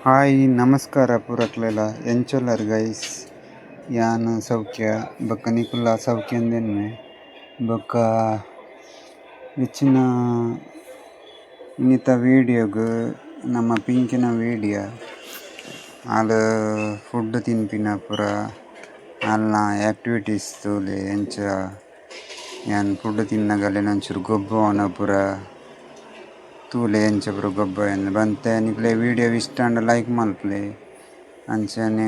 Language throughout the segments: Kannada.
ಹಾಯ್ ನಮಸ್ಕಾರ ಪೂರಕ್ಲೆಲ ಎಂಚೊಲ್ಲರ್ ಗೈಸ್. ಯಾನ್ ಸೌಖ್ಯ ಬೊಕ್ಕ ನಿಕುಲ್ಲ ಸೌಖ್ಯಂದೆನ್ನೆ. ಬೊಕ್ಕ ಹೆಚ್ಚಿನ ಇನ್ನಿತ ವೀಡಿಯೋಗ್ ನಮ್ಮ ಪಿಂಕಿನ ವೀಡಿಯೋ ಆಲ್ ಫುಡ್ ತಿನ್ಪಿನ ಪೂರ ಆಲ್ನ ಆ್ಯಕ್ಟಿವಿಟೀಸ್ ತೂಲೆ ಎಂಚ ಯಾನ್ ಫುಡ್ ತಿನ್ನಗಲೆನ ಒಂಚೂರು ಗೊಬ್ಬವನ ಪೂರ ತೂಲೆ ಎಂಚ ಪೂರ ಗೊಬ್ಬ ಎಂದು ಬಂತೆ ನಿಕ್ಲೆ ವೀಡಿಯೋ ಇಷ್ಟ ಅಂಡ ಲೈಕ್ ಮಲ್ಪಲೆ ಅಂಚನೆ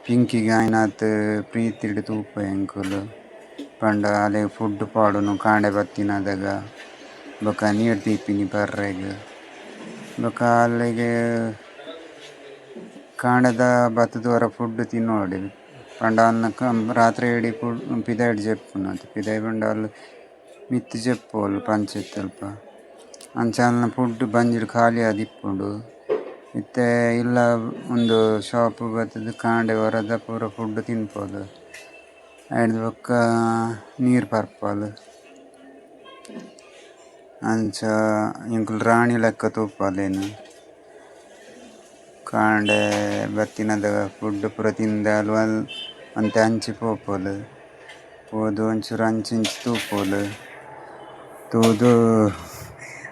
ಪಿಂಕಿಗೆ ಆಯ್ನಾತ್ ಪ್ರೀತಿಡ್ ತೂಪ ಎಂಕುಲು ಪಂಡ ಅಲೆ ಫುಡ್ ಪಾಡುನು ಕಾಂಡೆ ಬತ್ತಿನದಾಗ ಬೊಕ ನೀರು ದೀಪಿನಿ ಬರ್ರೆಗ್ ಬೊಕ ಅಲ್ಲಿಗೆ ಕಾಂಡದ ಬತ್ತದವರ ಫುಡ್ ತಿನ್ನೋಡು ಪಂಡ ಅನ್ನ ರಾತ್ರಿ ಇಡೀ ಪಿದಾಯ್ಡ್ ಜೆಪ್ಪುನು ಅಂತ ಪಿದಾಯ್ ಪಂಡ ಅಲ್ಲಿ ಮಿತ್ತು ಜೆಪ್ಪೋಲು ಪಂಚಾಯತ್ ಅಲ್ಪ ಅಂಚಾಲ್ನ ಫುಡ್ ಬಂಜಿಡ್ ಖಾಲಿ ಆದಿಪ್ಪುಂಡು. ಇತ್ತೆ ಇಲ್ಲ ಒಂದು ಶಾಪ್ ಬತ್ತದ ಕಾಂಡೆ ಹೊರದ ಪೂರ ಫುಡ್ ತಿನ್ಪೋಡು ಆಯ್ದು ಬೊಕ್ಕ ನೀರು ಪರ್ಪೋಲು ಅಂಚ ಎಂಕುಲು ರಾಣಿ ಲೆಕ್ಕ ತೂಪಾಲೇನು ಕಾಂಡೆ ಬತ್ತಿನದ ಫುಡ್ ಪೂರ ತಿಂದಾಲು ಅಂತೆ ಹಂಚಿ ಪೋಪೋಲು ಪೋದು ಒಂಚೂರು ಅಂಚಿಂಚಿ ತೂಪೋಲು ತೂದು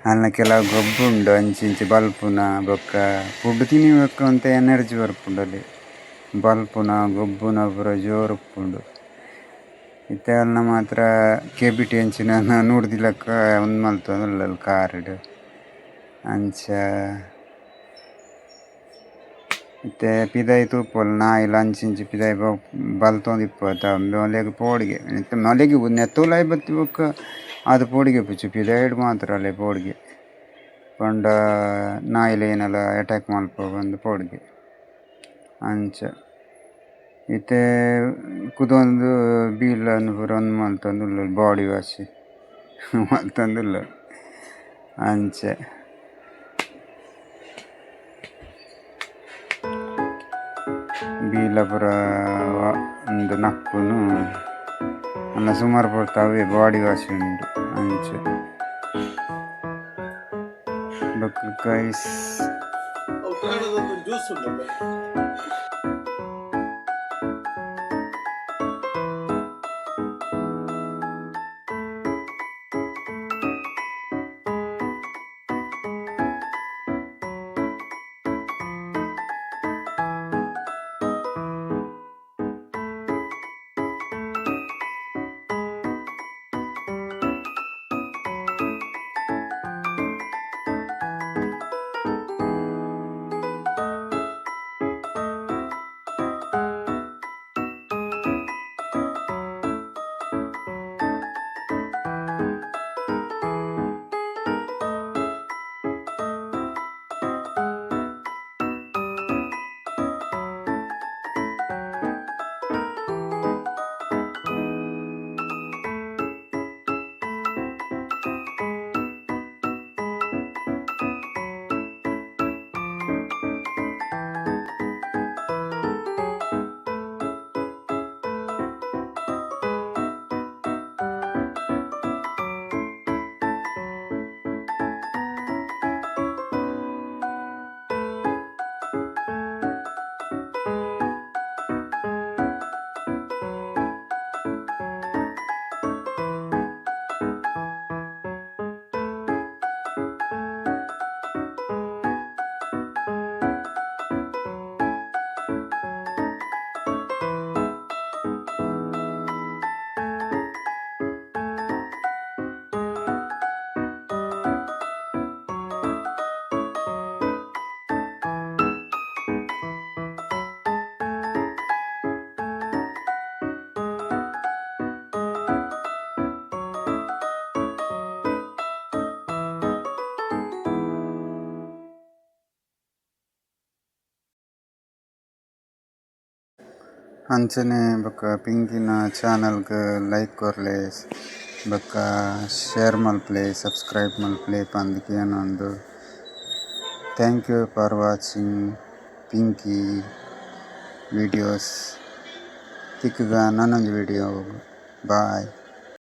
ಅನ್ನ ಕೆಲವು ಗೊಬ್ಬು ಉಂಡು ಅಂಚಿಂಚಿ ಬಲ್ಪುನ ಬೊಕ್ಕ ಫುಡ್ ತಿನ್ನಿಬೊಕ್ಕ ಒಂತೆ ಎನರ್ಜಿ ಬರ್ಪುಂಡು ಅಲ್ಲಿ ಬಲ್ಪುನ ಗೊಬ್ಬುನ ಪೂರ ಜೋರು ಉಪ್ಪುಂಡು. ಇತ್ತೆ ಅಲ್ನ ಮಾತ್ರ ಕೆಬಿಟಿ ಎಂಚಿನ ನೂಡ್ದಿಲಕ್ಕ ಒಂದು ಮಲ್ತೊಂದುಲ್ಲ ಕಾರ್ಡ್ ಅಂಚ ಇತ್ತೆ ಪಿದಾಯಿ ತೂಪೋಲು ನಾಯಿಲ್ ಅಂಚಿಂಚಿ ಪಿದಾಯಿ ಬಲ್ತೊಂದಿಪ್ಪೋತ ಮೊಲೆಗ್ ಪೋಡಿಗೆ ಮೊಲೆಗೆ ನೆತ್ತೋಲಾಯ್ ಬತ್ತಿ ಬೊಕ್ಕ ಅದು ಪೋಡಿಗೆ ಪುಚ್ಚು ಪಿದಾಯ್ಡ್ ಮಾತ್ರ ಅಲ್ಲೇ ಪೋಡಿಗೆ ಪಂಡ ನಾಯಿಲ್ ಏನಲ ಅಟ್ಯಾಕ್ ಮಲ್ಪ ಬಂದು ಪೋಡಿಗೆ ಅಂಚ ಇತ್ತೆ ಕುದೊಂದು ಬೀಲನ್ನು ಪೂರ ಒಂದು ಮಲ್ತೊಂದುಲ್ಲ ಬಾಡಿ ವಾಶ್ ಮಲ್ತೊಂದುಲ್ಲ ಅಂಚೆ ಬೀಲ ಪೂರ ಒಂದು ನಕ್ಕುನು ಅನ್ನ ಸುಮಾರು ಪೊರ್ತು ಅವೇ ಬಾಡಿ ವಾಶ್ ಉಂಡು ಅಂಚೆ ಬೊಕ್ಕ ಗೈಸ್ ಅಂಚನೆ ಬೊಕ್ಕ ಪಿಂಕಿನ ಚಾನಲ್ಗೆ ಲೈಕ್ ಕೊರ್ಲೆ ಬೊಕ್ಕ ಶೇರ್ ಮಲ್ಪಲೆ ಸಬ್ಸ್ಕ್ರೈಬ್ ಮಲ್ಪಲೆ ಪಂದ್ಕೆ ಏನೊಂದು thank you for watching Pinky videos ತಿಕ್ಕಗ ನನ್ನೊಂದು ವಿಡಿಯೋ ಬಾಯ್.